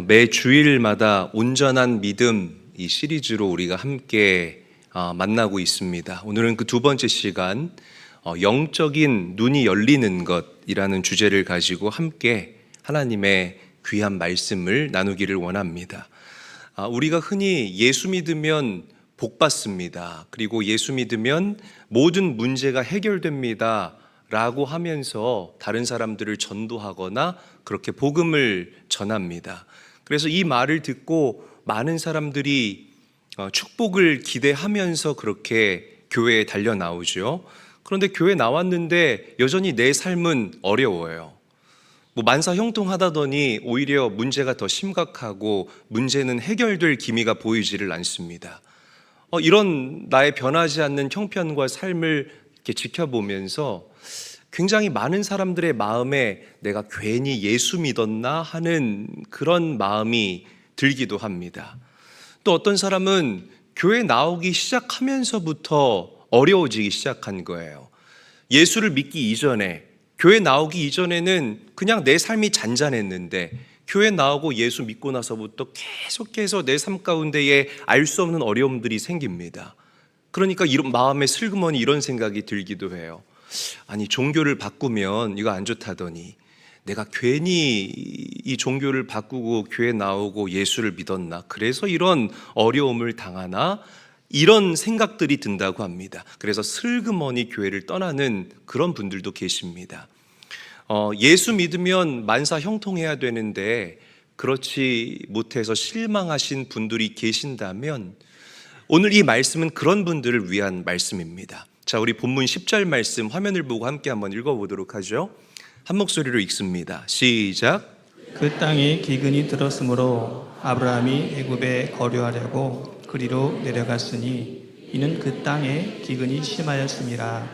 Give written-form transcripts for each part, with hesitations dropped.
매 주일마다 온전한 믿음 이 시리즈로 우리가 함께 만나고 있습니다. 오늘은 그 두 번째 시간 영적인 눈이 열리는 것이라는 주제를 가지고 함께 하나님의 귀한 말씀을 나누기를 원합니다. 우리가 흔히 예수 믿으면 복 받습니다. 그리고 예수 믿으면 모든 문제가 해결됩니다 라고 하면서 다른 사람들을 전도하거나 그렇게 복음을 전합니다. 그래서 이 말을 듣고 많은 사람들이 축복을 기대하면서 그렇게 교회에 달려 나오죠. 그런데 교회 나왔는데 여전히 내 삶은 어려워요. 만사 형통하다더니 오히려 문제가 더 심각하고 문제는 해결될 기미가 보이지를 않습니다. 이런 나의 변하지 않는 형편과 삶을 이렇게 지켜보면서 굉장히 많은 사람들의 마음에 내가 괜히 예수 믿었나 하는 그런 마음이 들기도 합니다. 또 어떤 사람은 교회 나오기 시작하면서부터 어려워지기 시작한 거예요. 예수를 믿기 이전에, 교회 나오기 이전에는 그냥 내 삶이 잔잔했는데 교회 나오고 예수 믿고 나서부터 계속해서 내 삶 가운데에 알 수 없는 어려움들이 생깁니다. 그러니까 이런 마음에 슬그머니 이런 생각이 들기도 해요. 아니, 종교를 바꾸면 이거 안 좋다더니 내가 괜히 이 종교를 바꾸고 교회 나오고 예수를 믿었나? 그래서 이런 어려움을 당하나? 이런 생각들이 든다고 합니다. 그래서 슬그머니 교회를 떠나는 그런 분들도 계십니다. 예수 믿으면 만사 형통해야 되는데 그렇지 못해서 실망하신 분들이 계신다면 오늘 이 말씀은 그런 분들을 위한 말씀입니다. 자, 우리 본문 10절 말씀 화면을 보고 함께 한번 읽어보도록 하죠. 한 목소리로 읽습니다. 시작. 그 땅에 기근이 들었으므로 아브라함이 애굽에 거류하려고 그리로 내려갔으니 이는 그 땅에 기근이 심하였습니다.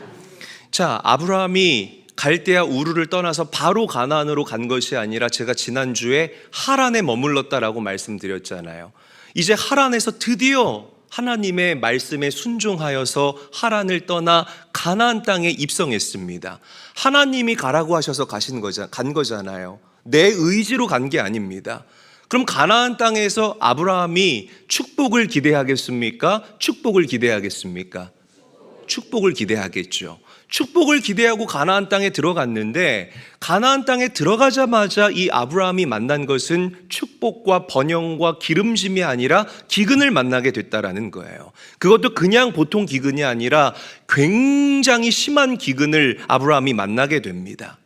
자, 아브라함이 갈대아 우르를 떠나서 바로 가나안으로 간 것이 아니라 제가 지난주에 하란에 머물렀다라고 말씀드렸잖아요. 이제 하란에서 드디어 하나님의 말씀에 순종하여서 하란을 떠나 가나안 땅에 입성했습니다. 하나님이 가라고 하셔서 간 거잖아요. 내 의지로 간 게 아닙니다. 그럼 가나안 땅에서 아브라함이 축복을 기대하겠습니까? 축복을 기대하겠습니까? 축복을 기대하겠죠. 축복을 기대하고 가나안 땅에 들어갔는데 가나안 땅에 들어가자마자 이 아브라함이 만난 것은 축복과 번영과 기름짐이 아니라 기근을 만나게 됐다라는 거예요. 그것도 그냥 보통 기근이 아니라 굉장히 심한 기근을 아브라함이 만나게 됩니다.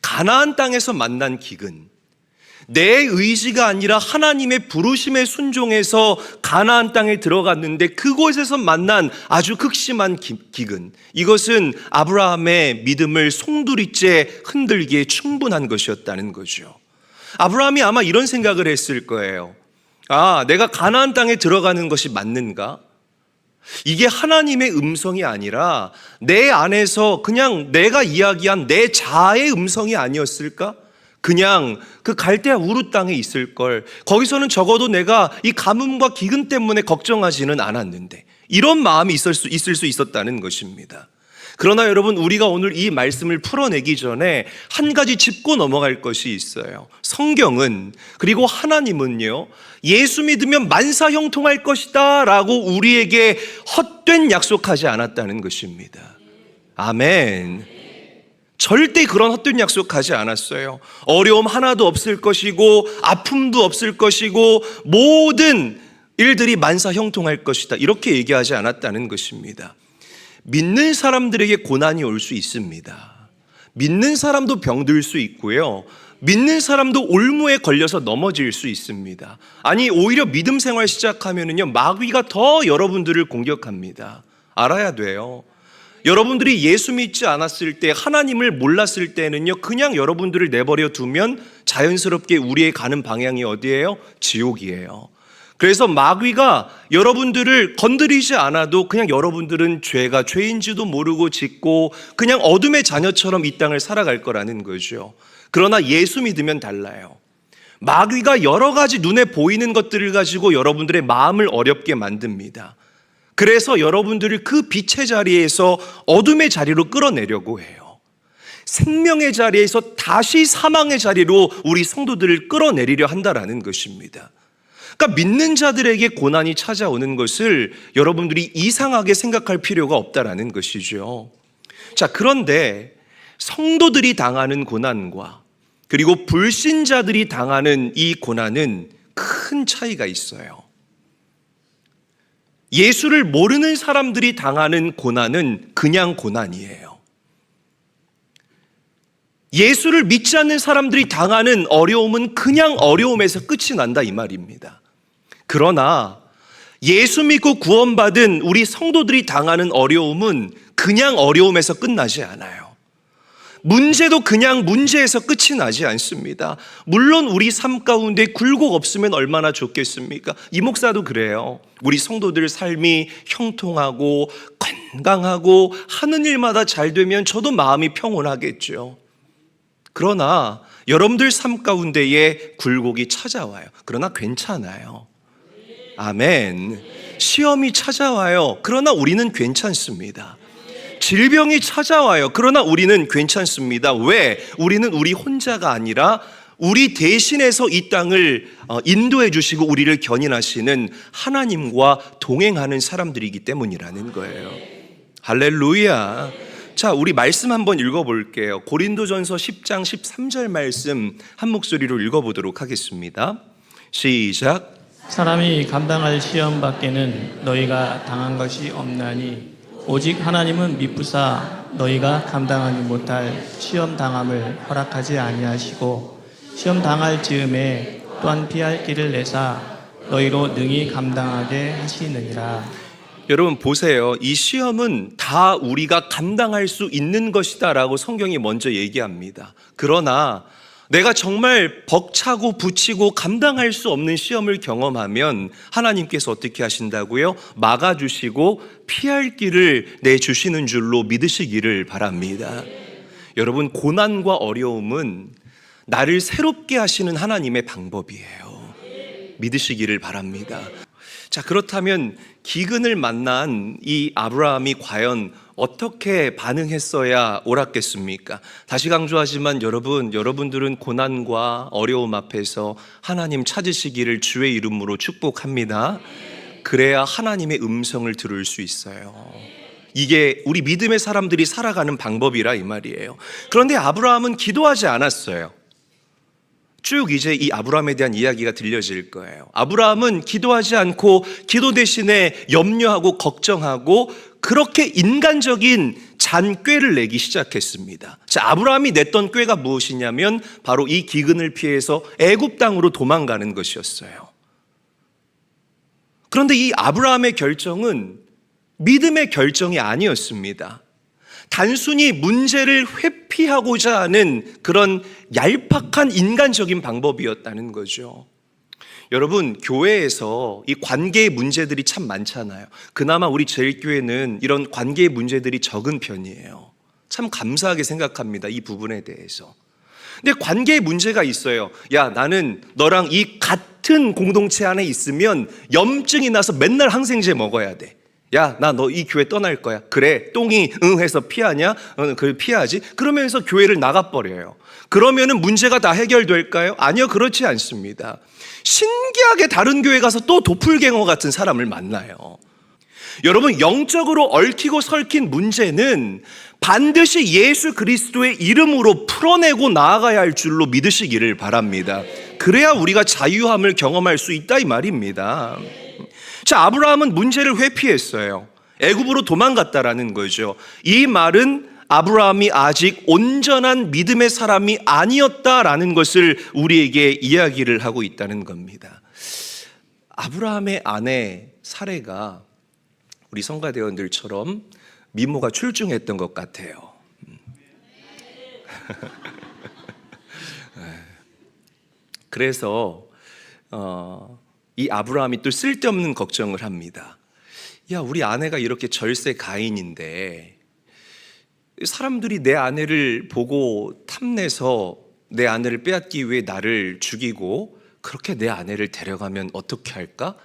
가나안 땅에서 만난 기근, 내 의지가 아니라 하나님의 부르심에 순종해서 가나안 땅에 들어갔는데 그곳에서 만난 아주 극심한 기근, 이것은 아브라함의 믿음을 송두리째 흔들기에 충분한 것이었다는 거죠. 아브라함이 아마 이런 생각을 했을 거예요. 내가 가나안 땅에 들어가는 것이 맞는가? 이게 하나님의 음성이 아니라 내 안에서 그냥 내가 이야기한 내 자아의 음성이 아니었을까? 그냥 그 갈대아 우르 땅에 있을 걸, 거기서는 적어도 내가 이 가뭄과 기근 때문에 걱정하지는 않았는데, 이런 마음이 있을 수 있었다는 것입니다. 그러나 여러분, 우리가 오늘 이 말씀을 풀어내기 전에 한 가지 짚고 넘어갈 것이 있어요. 성경은, 그리고 하나님은요, 예수 믿으면 만사 형통할 것이다 라고 우리에게 헛된 약속하지 않았다는 것입니다. 아멘. 절대 그런 헛된 약속하지 않았어요. 어려움 하나도 없을 것이고 아픔도 없을 것이고 모든 일들이 만사 형통할 것이다, 이렇게 얘기하지 않았다는 것입니다. 믿는 사람들에게 고난이 올 수 있습니다. 믿는 사람도 병들 수 있고요, 믿는 사람도 올무에 걸려서 넘어질 수 있습니다. 아니, 오히려 믿음 생활 시작하면은요, 마귀가 더 여러분들을 공격합니다. 알아야 돼요. 여러분들이 예수 믿지 않았을 때, 하나님을 몰랐을 때는요, 그냥 여러분들을 내버려 두면 자연스럽게 우리의 가는 방향이 어디예요? 지옥이에요. 그래서 마귀가 여러분들을 건드리지 않아도 그냥 여러분들은 죄가 죄인지도 모르고 짓고 그냥 어둠의 자녀처럼 이 땅을 살아갈 거라는 거죠. 그러나 예수 믿으면 달라요. 마귀가 여러 가지 눈에 보이는 것들을 가지고 여러분들의 마음을 어렵게 만듭니다. 그래서 여러분들을 그 빛의 자리에서 어둠의 자리로 끌어내려고 해요. 생명의 자리에서 다시 사망의 자리로 우리 성도들을 끌어내리려 한다라는 것입니다. 그러니까 믿는 자들에게 고난이 찾아오는 것을 여러분들이 이상하게 생각할 필요가 없다라는 것이죠. 자, 그런데 성도들이 당하는 고난과 그리고 불신자들이 당하는 이 고난은 큰 차이가 있어요. 예수를 모르는 사람들이 당하는 고난은 그냥 고난이에요. 예수를 믿지 않는 사람들이 당하는 어려움은 그냥 어려움에서 끝이 난다 이 말입니다. 그러나 예수 믿고 구원받은 우리 성도들이 당하는 어려움은 그냥 어려움에서 끝나지 않아요. 문제도 그냥 문제에서 끝이 나지 않습니다. 물론 우리 삶 가운데 굴곡 없으면 얼마나 좋겠습니까? 이 목사도 그래요. 우리 성도들 삶이 형통하고 건강하고 하는 일마다 잘 되면 저도 마음이 평온하겠죠. 그러나 여러분들 삶 가운데에 굴곡이 찾아와요. 그러나 괜찮아요. 아멘. 시험이 찾아와요. 그러나 우리는 괜찮습니다. 질병이 찾아와요. 그러나 우리는 괜찮습니다. 왜? 우리는 우리 혼자가 아니라 우리 대신해서 이 땅을 인도해 주시고 우리를 견인하시는 하나님과 동행하는 사람들이기 때문이라는 거예요. 할렐루야. 자, 우리 말씀 한번 읽어볼게요. 고린도전서 10장 13절 말씀 한 목소리로 읽어보도록 하겠습니다. 시작. 사람이 감당할 시험 밖에는 너희가 당한 것이 없나니 오직 하나님은 미쁘사 너희가 감당하지 못할 시험 당함을 허락하지 아니하시고 시험 당할 즈음에 또한 피할 길을 내사 너희로 능히 감당하게 하시느니라. 여러분 보세요. 이 시험은 다 우리가 감당할 수 있는 것이다라고 성경이 먼저 얘기합니다. 그러나 내가 정말 벅차고 부치고 감당할 수 없는 시험을 경험하면 하나님께서 어떻게 하신다고요? 막아주시고 피할 길을 내주시는 줄로 믿으시기를 바랍니다. 여러분, 고난과 어려움은 나를 새롭게 하시는 하나님의 방법이에요. 믿으시기를 바랍니다. 자, 그렇다면 기근을 만난 이 아브라함이 과연 어떻게 반응했어야 옳았겠습니까? 다시 강조하지만 여러분들은 고난과 어려움 앞에서 하나님 찾으시기를 주의 이름으로 축복합니다. 그래야 하나님의 음성을 들을 수 있어요. 이게 우리 믿음의 사람들이 살아가는 방법이라 이 말이에요. 그런데 아브라함은 기도하지 않았어요. 쭉 이제 이 아브라함에 대한 이야기가 들려질 거예요. 아브라함은 기도하지 않고 기도 대신에 염려하고 걱정하고 그렇게 인간적인 잔꾀를 내기 시작했습니다. 자, 아브라함이 냈던 꾀가 무엇이냐면 바로 이 기근을 피해서 애굽 땅으로 도망가는 것이었어요. 그런데 이 아브라함의 결정은 믿음의 결정이 아니었습니다. 단순히 문제를 회피하고자 하는 그런 얄팍한 인간적인 방법이었다는 거죠. 여러분, 교회에서 이 관계의 문제들이 참 많잖아요. 그나마 우리 제일교회는 이런 관계의 문제들이 적은 편이에요. 참 감사하게 생각합니다, 이 부분에 대해서. 근데 관계의 문제가 있어요. 야, 나는 너랑 이 같은 공동체 안에 있으면 염증이 나서 맨날 항생제 먹어야 돼. 야, 나 너 이 교회 떠날 거야. 그래, 똥이 응 해서 피하냐? 그래, 피하지. 그러면서 교회를 나가버려요. 그러면은 문제가 다 해결될까요? 아니요, 그렇지 않습니다. 신기하게 다른 교회 가서 또 도플갱어 같은 사람을 만나요. 여러분, 영적으로 얽히고 설킨 문제는 반드시 예수 그리스도의 이름으로 풀어내고 나아가야 할 줄로 믿으시기를 바랍니다. 그래야 우리가 자유함을 경험할 수 있다 이 말입니다. 자, 아브라함은 문제를 회피했어요. 애굽으로 도망갔다라는 거죠. 이 말은 아브라함이 아직 온전한 믿음의 사람이 아니었다라는 것을 우리에게 이야기를 하고 있다는 겁니다. 아브라함의 아내 사레가 우리 성가대원들처럼 미모가 출중했던 것 같아요. 그래서 이 아브라함이 또 쓸데없는 걱정을 합니다. 야, 우리 아내가 이렇게 절세 가인인데 사람들이 내 아내를 보고 탐내서 내 아내를 빼앗기 위해 나를 죽이고 그렇게 내 아내를 데려가면 어떻게 할까?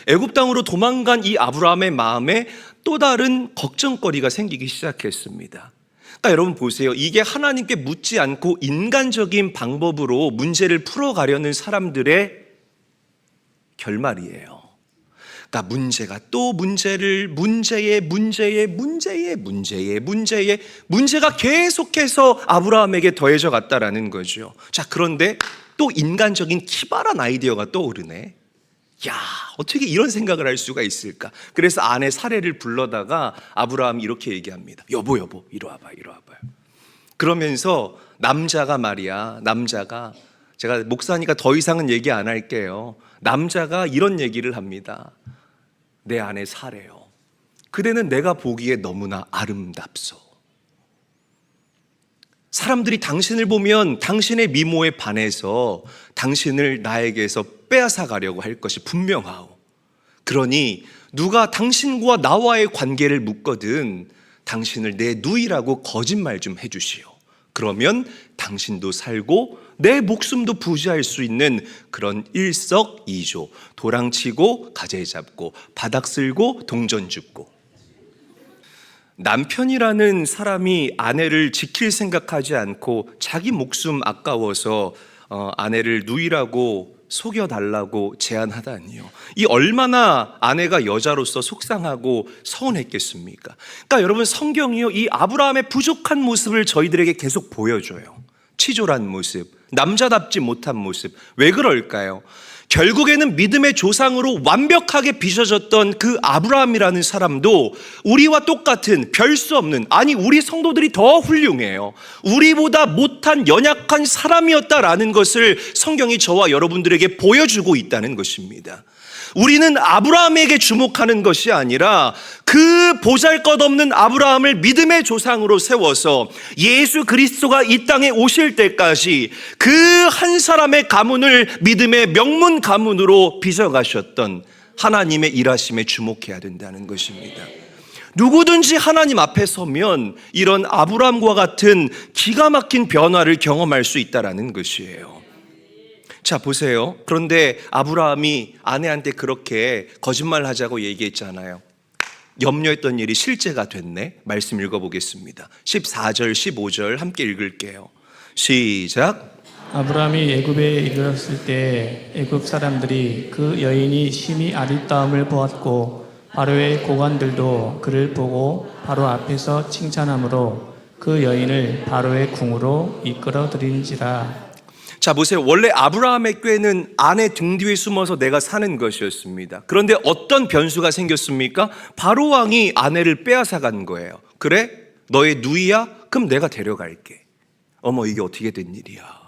애굽 땅으로 도망간 이 아브라함의 마음에 또 다른 걱정거리가 생기기 시작했습니다. 그러니까 여러분 보세요. 이게 하나님께 묻지 않고 인간적인 방법으로 문제를 풀어가려는 사람들의 결말이에요. 그러니까 문제가 또 문제가 계속해서 아브라함에게 더해져 갔다라는 거죠. 자, 그런데 또 인간적인 기발한 아이디어가 떠오르네. 야, 어떻게 이런 생각을 할 수가 있을까? 그래서 아내 사례를 불러다가 아브라함이 이렇게 얘기합니다. 여보, 이리 와봐요. 그러면서 남자가 제가 목사니까 더 이상은 얘기 안 할게요. 남자가 이런 얘기를 합니다. 내 아내 사례요. 그대는 내가 보기에 너무나 아름답소. 사람들이 당신을 보면 당신의 미모에 반해서 당신을 나에게서 빼앗아 가려고 할 것이 분명하오. 그러니 누가 당신과 나와의 관계를 묻거든 당신을 내 누이라고 거짓말 좀 해주시오. 그러면 당신도 살고 내 목숨도 부지할 수 있는 그런 일석이조, 도랑치고 가재 잡고 바닥 쓸고 동전 줍고. 남편이라는 사람이 아내를 지킬 생각하지 않고 자기 목숨 아까워서 아내를 누이라고 속여달라고 제안하다니요. 이 얼마나 아내가 여자로서 속상하고 서운했겠습니까? 그러니까 여러분, 성경이요, 이 아브라함의 부족한 모습을 저희들에게 계속 보여줘요. 치졸한 모습, 남자답지 못한 모습. 왜 그럴까요? 결국에는 믿음의 조상으로 완벽하게 빚어졌던 그 아브라함이라는 사람도 우리와 똑같은 별 수 없는, 아니 우리 성도들이 더 훌륭해요. 우리보다 못한 연약한 사람이었다라는 것을 성경이 저와 여러분들에게 보여주고 있다는 것입니다. 우리는 아브라함에게 주목하는 것이 아니라 그 보잘것없는 아브라함을 믿음의 조상으로 세워서 예수 그리스도가 이 땅에 오실 때까지 그 한 사람의 가문을 믿음의 명문 가문으로 빚어가셨던 하나님의 일하심에 주목해야 된다는 것입니다. 누구든지 하나님 앞에 서면 이런 아브라함과 같은 기가 막힌 변화를 경험할 수 있다는 것이에요. 자, 보세요. 그런데 아브라함이 아내한테 그렇게 거짓말하자고 얘기했잖아요. 염려했던 일이 실제가 됐네. 말씀 읽어보겠습니다. 14절 15절 함께 읽을게요. 시작. 아브라함이 애굽에 이르렀을 때 애굽 사람들이 그 여인이 심히 아리따움을 보았고 바로의 고관들도 그를 보고 바로 앞에서 칭찬하므로 그 여인을 바로의 궁으로 이끌어들인지라. 자, 보세요. 원래 아브라함의 꾀는 아내 등 뒤에 숨어서 내가 사는 것이었습니다. 그런데 어떤 변수가 생겼습니까? 바로 왕이 아내를 빼앗아 간 거예요. 그래? 너의 누이야? 그럼 내가 데려갈게. 어머, 이게 어떻게 된 일이야?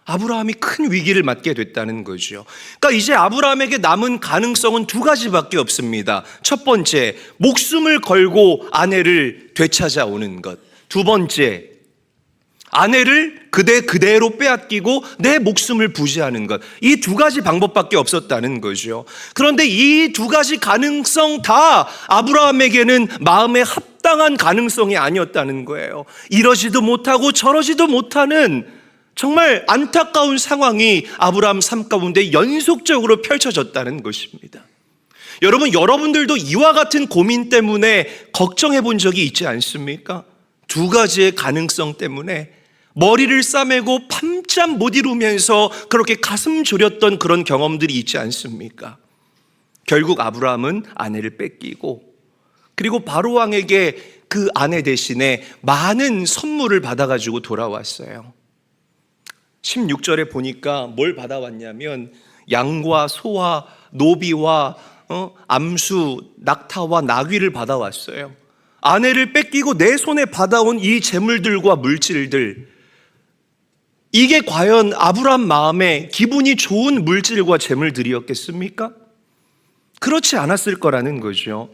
아브라함이 큰 위기를 맞게 됐다는 거죠. 그러니까 이제 아브라함에게 남은 가능성은 두 가지밖에 없습니다. 첫 번째, 목숨을 걸고 아내를 되찾아오는 것. 두 번째, 아내를 그대로 빼앗기고 내 목숨을 부지하는 것. 이 두 가지 방법밖에 없었다는 거죠. 그런데 이 두 가지 가능성 다 아브라함에게는 마음에 합당한 가능성이 아니었다는 거예요. 이러지도 못하고 저러지도 못하는 정말 안타까운 상황이 아브라함 삶 가운데 연속적으로 펼쳐졌다는 것입니다. 여러분, 여러분들도 이와 같은 고민 때문에 걱정해 본 적이 있지 않습니까? 두 가지의 가능성 때문에 머리를 싸매고 밤잠 못 이루면서 그렇게 가슴 졸였던 그런 경험들이 있지 않습니까? 결국 아브라함은 아내를 뺏기고 그리고 바로 왕에게 그 아내 대신에 많은 선물을 받아가지고 돌아왔어요. 16절에 보니까 뭘 받아왔냐면 양과 소와 노비와 암수, 낙타와 나귀를 받아왔어요. 아내를 뺏기고 내 손에 받아온 이 재물들과 물질들, 이게 과연 아브라함 마음에 기분이 좋은 물질과 재물들이었겠습니까? 그렇지 않았을 거라는 거죠.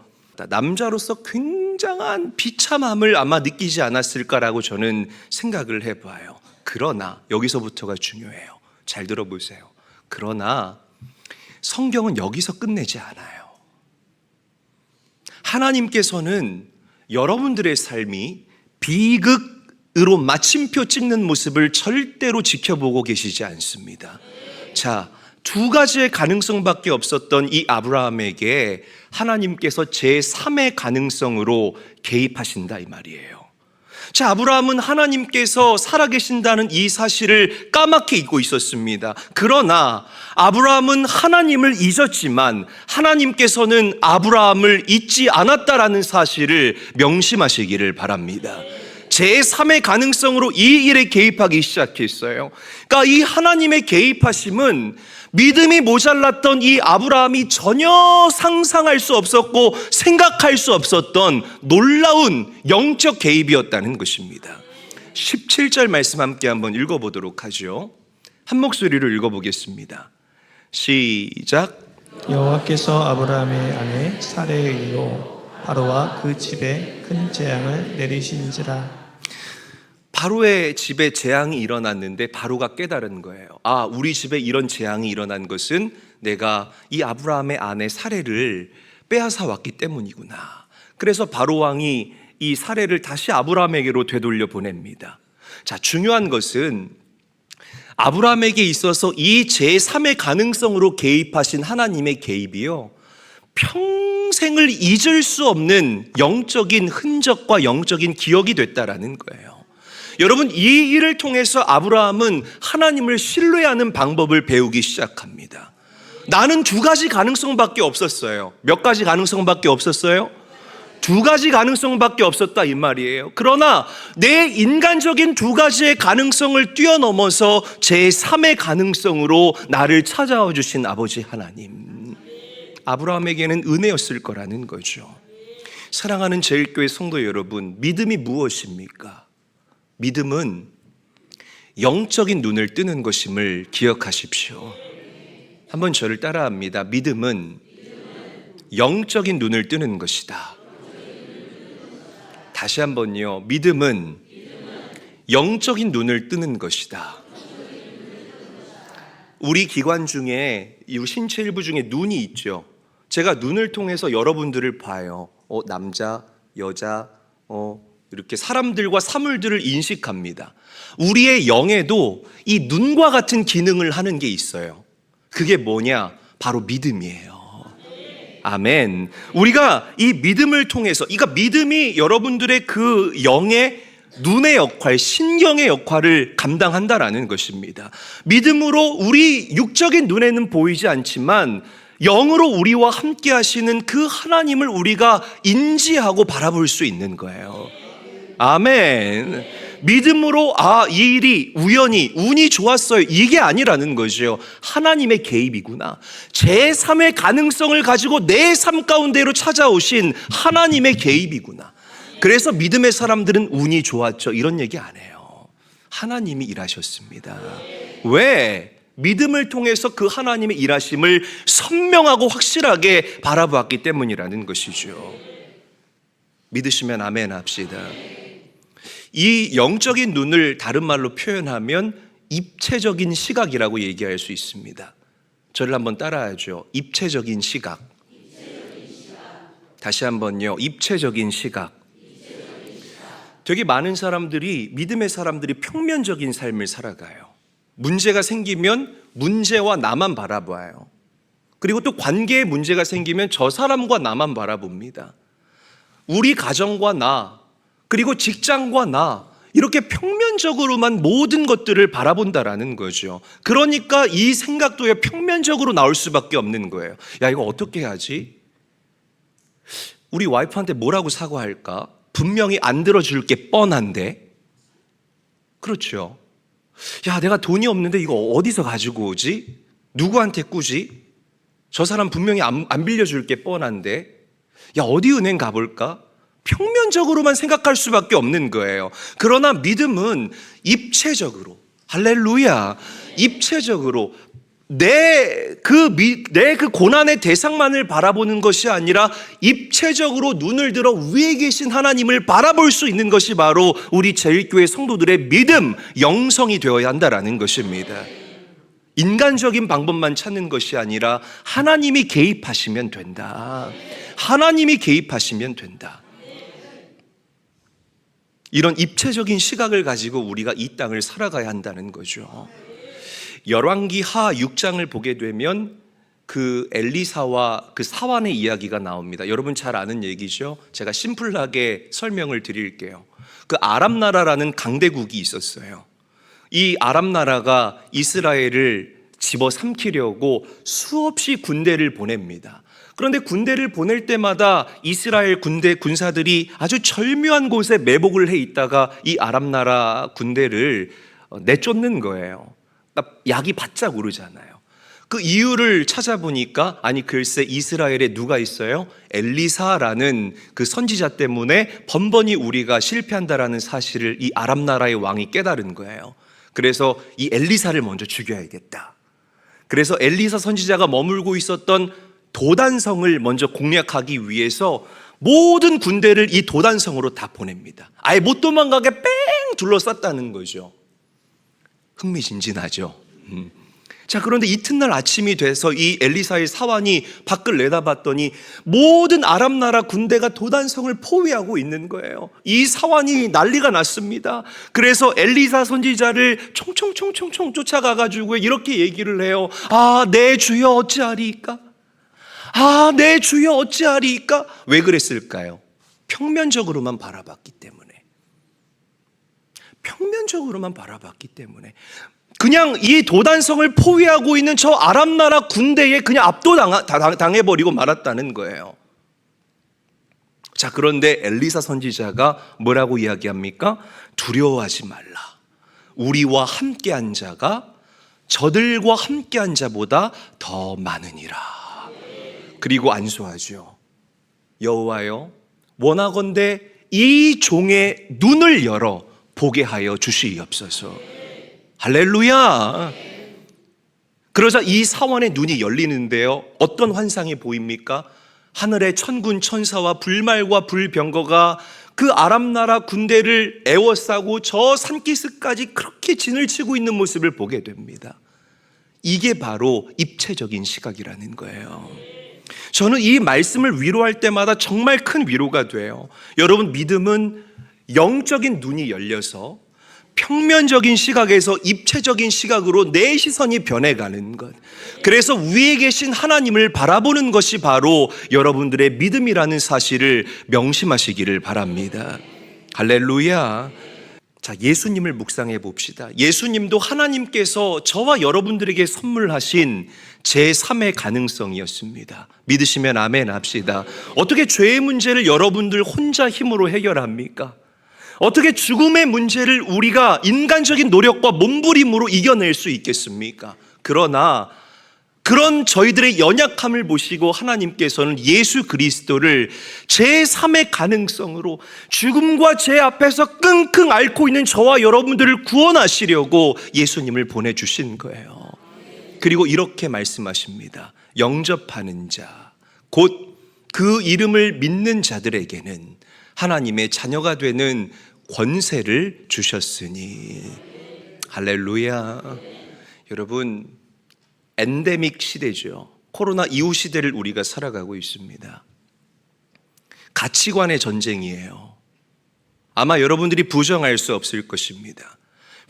남자로서 굉장한 비참함을 아마 느끼지 않았을까라고 저는 생각을 해봐요. 그러나 여기서부터가 중요해요. 잘 들어보세요. 그러나 성경은 여기서 끝내지 않아요. 하나님께서는 여러분들의 삶이 비극으로 마침표 찍는 모습을 절대로 지켜보고 계시지 않습니다. 자, 두 가지의 가능성밖에 없었던 이 아브라함에게 하나님께서 제3의 가능성으로 개입하신다 이 말이에요. 자, 아브라함은 하나님께서 살아계신다는 이 사실을 까맣게 잊고 있었습니다. 그러나 아브라함은 하나님을 잊었지만 하나님께서는 아브라함을 잊지 않았다라는 사실을 명심하시기를 바랍니다. 제3의 가능성으로 이 일에 개입하기 시작했어요. 그러니까 이 하나님의 개입하심은 믿음이 모자랐던 이 아브라함이 전혀 상상할 수 없었고 생각할 수 없었던 놀라운 영적 개입이었다는 것입니다. 17절 말씀 함께 한번 읽어보도록 하죠. 한 목소리로 읽어보겠습니다. 시작. 여호와께서 아브라함의 아내 사레의 일로 바로와 그 집에 큰 재앙을 내리신지라. 바로의 집에 재앙이 일어났는데 바로가 깨달은 거예요. 아, 우리 집에 이런 재앙이 일어난 것은 내가 이 아브라함의 아내 사레를 빼앗아 왔기 때문이구나. 그래서 바로 왕이 이 사레를 다시 아브라함에게로 되돌려 보냅니다. 자, 중요한 것은 아브라함에게 있어서 이 제3의 가능성으로 개입하신 하나님의 개입이요, 평생을 잊을 수 없는 영적인 흔적과 영적인 기억이 됐다라는 거예요. 여러분, 이 일을 통해서 아브라함은 하나님을 신뢰하는 방법을 배우기 시작합니다. 나는 두 가지 가능성밖에 없었어요. 몇 가지 가능성밖에 없었어요? 두 가지 가능성밖에 없었다 이 말이에요. 그러나 내 인간적인 두 가지의 가능성을 뛰어넘어서 제3의 가능성으로 나를 찾아와 주신 아버지 하나님, 아브라함에게는 은혜였을 거라는 거죠. 사랑하는 제일교회 성도 여러분, 믿음이 무엇입니까? 믿음은 영적인 눈을 뜨는 것임을 기억하십시오. 한번 저를 따라합니다. 믿음은 영적인 눈을 뜨는 것이다. 다시 한번요. 믿음은 영적인 눈을 뜨는 것이다. 우리 기관 중에, 이 신체 일부 중에 눈이 있죠. 제가 눈을 통해서 여러분들을 봐요. 남자, 여자, 이렇게 사람들과 사물들을 인식합니다. 우리의 영에도 이 눈과 같은 기능을 하는 게 있어요. 그게 뭐냐? 바로 믿음이에요. 아멘. 우리가 이 믿음을 통해서, 그러니까 믿음이 여러분들의 그 영의 눈의 역할, 신경의 역할을 감당한다라는 것입니다. 믿음으로 우리 육적인 눈에는 보이지 않지만 영으로 우리와 함께 하시는 그 하나님을 우리가 인지하고 바라볼 수 있는 거예요. 아멘. 믿음으로 이 일이 우연히 운이 좋았어요, 이게 아니라는 거죠. 하나님의 개입이구나. 제3의 가능성을 가지고 내 삶 가운데로 찾아오신 하나님의 개입이구나. 그래서 믿음의 사람들은 운이 좋았죠, 이런 얘기 안 해요. 하나님이 일하셨습니다. 왜? 믿음을 통해서 그 하나님의 일하심을 선명하고 확실하게 바라보았기 때문이라는 것이죠. 믿으시면 아멘 합시다. 이 영적인 눈을 다른 말로 표현하면 입체적인 시각이라고 얘기할 수 있습니다. 저를 한번 따라하죠. 입체적인 시각. 다시 한번요. 입체적인 시각. 되게 많은 사람들이, 믿음의 사람들이 평면적인 삶을 살아가요. 문제가 생기면 문제와 나만 바라봐요. 그리고 또 관계에 문제가 생기면 저 사람과 나만 바라봅니다. 우리 가정과 나, 그리고 직장과 나, 이렇게 평면적으로만 모든 것들을 바라본다라는 거죠. 그러니까 이 생각도 평면적으로 나올 수밖에 없는 거예요. 야, 이거 어떻게 해야지? 우리 와이프한테 뭐라고 사과할까? 분명히 안 들어줄 게 뻔한데. 그렇죠. 야, 내가 돈이 없는데 이거 어디서 가지고 오지? 누구한테 꾸지? 저 사람 분명히 안 빌려줄 게 뻔한데. 야, 어디 은행 가볼까? 평면적으로만 생각할 수밖에 없는 거예요. 그러나 믿음은 입체적으로, 할렐루야, 입체적으로 내 그 고난의 대상만을 바라보는 것이 아니라 입체적으로 눈을 들어 위에 계신 하나님을 바라볼 수 있는 것이 바로 우리 제일교회 성도들의 믿음, 영성이 되어야 한다라는 것입니다. 인간적인 방법만 찾는 것이 아니라 하나님이 개입하시면 된다. 하나님이 개입하시면 된다. 이런 입체적인 시각을 가지고 우리가 이 땅을 살아가야 한다는 거죠. 열왕기 하 6장을 보게 되면 그 엘리사와 그 사환의 이야기가 나옵니다. 여러분 잘 아는 얘기죠. 제가 심플하게 설명을 드릴게요. 그 아람 나라라는 강대국이 있었어요. 이 아람 나라가 이스라엘을 집어삼키려고 수없이 군대를 보냅니다. 그런데 군대를 보낼 때마다 이스라엘 군대 군사들이 아주 절묘한 곳에 매복을 해 있다가 이 아람 나라 군대를 내쫓는 거예요. 그러니까 약이 바짝 오르잖아요. 그 이유를 찾아보니까 아니 글쎄 이스라엘에 누가 있어요? 엘리사라는 그 선지자 때문에 번번이 우리가 실패한다라는 사실을 이 아람 나라의 왕이 깨달은 거예요. 그래서 이 엘리사를 먼저 죽여야겠다. 그래서 엘리사 선지자가 머물고 있었던 도단성을 먼저 공략하기 위해서 모든 군대를 이 도단성으로 다 보냅니다. 아예 못 도망가게 뺑 둘러쌌다는 거죠. 흥미진진하죠. 자, 그런데 이튿날 아침이 돼서 이 엘리사의 사환이 밖을 내다봤더니 모든 아람 나라 군대가 도단성을 포위하고 있는 거예요. 이 사환이 난리가 났습니다. 그래서 엘리사 선지자를 총총총총총 쫓아가가지고 이렇게 얘기를 해요. 아, 내 주여 어찌하리이까? 아, 내 주여 어찌하리이까? 왜 그랬을까요? 평면적으로만 바라봤기 때문에. 평면적으로만 바라봤기 때문에. 그냥 이 도단성을 포위하고 있는 저 아람 나라 군대에 그냥 압도당해버리고 말았다는 거예요. 자, 그런데 엘리사 선지자가 뭐라고 이야기합니까? 두려워하지 말라. 우리와 함께한 자가 저들과 함께한 자보다 더 많으니라. 그리고 안수하죠. 여호와여, 원하건대 이 종의 눈을 열어 보게 하여 주시옵소서. 할렐루야. 그러자 이 사환의 눈이 열리는데요, 어떤 환상이 보입니까? 하늘의 천군 천사와 불말과 불병거가 그 아람 나라 군대를 에워싸고 저 산기슭까지 그렇게 진을 치고 있는 모습을 보게 됩니다. 이게 바로 입체적인 시각이라는 거예요. 저는 이 말씀을 위로할 때마다 정말 큰 위로가 돼요. 여러분, 믿음은 영적인 눈이 열려서 평면적인 시각에서 입체적인 시각으로 내 시선이 변해가는 것. 그래서 위에 계신 하나님을 바라보는 것이 바로 여러분들의 믿음이라는 사실을 명심하시기를 바랍니다. 할렐루야. 자, 예수님을 묵상해 봅시다. 예수님도 하나님께서 저와 여러분들에게 선물하신 제3의 가능성이었습니다. 믿으시면 아멘 합시다. 어떻게 죄의 문제를 여러분들 혼자 힘으로 해결합니까? 어떻게 죽음의 문제를 우리가 인간적인 노력과 몸부림으로 이겨낼 수 있겠습니까? 그러나 그런 저희들의 연약함을 보시고 하나님께서는 예수 그리스도를 제3의 가능성으로 죽음과 죄 앞에서 끙끙 앓고 있는 저와 여러분들을 구원하시려고 예수님을 보내주신 거예요. 그리고 이렇게 말씀하십니다. 영접하는 자, 곧 그 이름을 믿는 자들에게는 하나님의 자녀가 되는 권세를 주셨으니. 할렐루야. 여러분, 엔데믹 시대죠. 코로나 이후 시대를 우리가 살아가고 있습니다. 가치관의 전쟁이에요. 아마 여러분들이 부정할 수 없을 것입니다.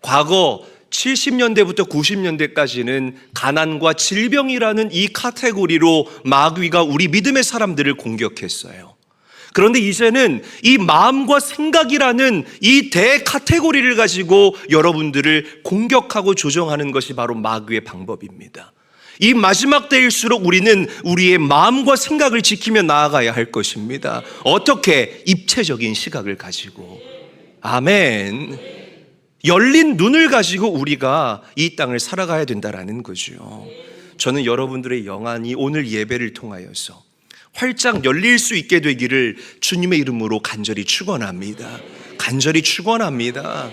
과거 70년대부터 90년대까지는 가난과 질병이라는 이 카테고리로 마귀가 우리 믿음의 사람들을 공격했어요. 그런데 이제는 이 마음과 생각이라는 이 대 카테고리를 가지고 여러분들을 공격하고 조정하는 것이 바로 마귀의 방법입니다. 이 마지막 때일수록 우리는 우리의 마음과 생각을 지키며 나아가야 할 것입니다. 어떻게? 입체적인 시각을 가지고. 아멘. 열린 눈을 가지고 우리가 이 땅을 살아가야 된다라는 거죠. 저는 여러분들의 영안이 오늘 예배를 통하여서 활짝 열릴 수 있게 되기를 주님의 이름으로 간절히 축원합니다. 간절히 축원합니다.